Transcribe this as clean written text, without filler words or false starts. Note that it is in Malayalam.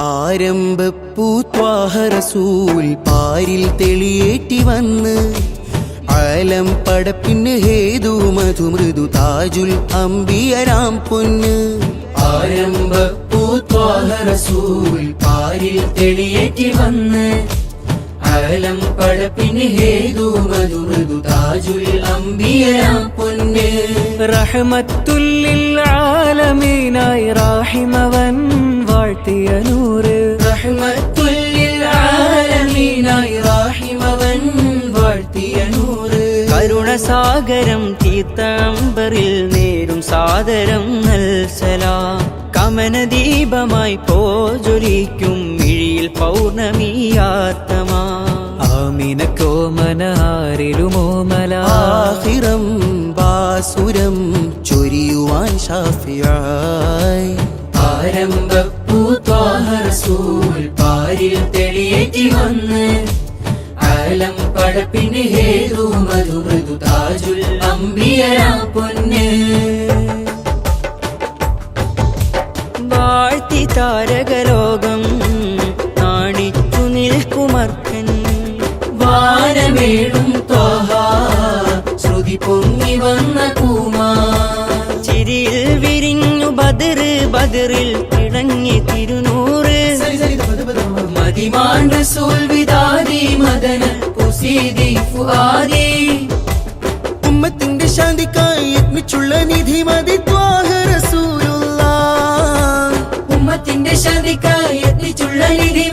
ആരംഭപ്പൂത്വാഹ റസൂൽ പാരിൽ തെളിയേറ്റി വന്ന് ആലം പടപ്പിന് ഹേതു മധുമൃദു താജുൽ അംബിയരാം പൊന്ന്. ആരംഭപ്പൂത്വാഹ റസൂൽ പാരിൽ തെളിയേറ്റി വന്ന് ആലം പടപ്പിന് ഹേതു മധുമൃദു താജുൽ അംബിയരാം പൊന്ന്. റഹ്മത്തുൽ ലിൽ ആലമീനായി റാഹിമവൻ വാഴ്ത്തിയ നൂറ്. റഹ്മത്തുൽ ലിൽ ആലമീനായി റാഹിമവൻ വാഴ്ത്തിയ നൂറ്. കരുണസാഗരം തീർത്തമ്പറിൽ നേരും സാദരം നൽസലാം. കമനദീപമായി പോജൊലിക്കും മിഴിയിൽ പൗർണമിയാത്തമാ. ആമിനക്കോമനാരിലുമോമല ആഖിറം ബാസുരം ചൊരിയുവാൻ ഷാഫിയായി. ആരംഭപ്പൂത്വാഹ റസൂൽ പാരിൽ തെളിയേറ്റി വന്ന് ആലം പടപ്പിന് ഹേതു മധുമൃദു താജുൽ അംബിയരാം പൊന്ന്. വാഴ്ത്തി താരകലോകം നാണിച്ചു നിൽക്കുമർക്കൻ. വാനമേടും ത്വാഹ ശ്രുതി പൊങ്ങി വന്ന കൂമാ. ചിരിയിൽ വിരിഞ്ഞു ബദറ് ബദറിൽ തിളങ്ങി തിരുനൂറ്. മദിമാൻ റസൂൽ വിദാദി മദന പുസീദി ഫുആദി. ഉമ്മത്തിന്റെ ശാന്തിക്കായി യത്നിച്ചുള്ള നിധി മദി ത്വാഹ റസൂലുള്ളാഹ്. ഉമ്മത്തിന്റെ ശാന്തിക്കായി യത്നിച്ചുള്ള നിധി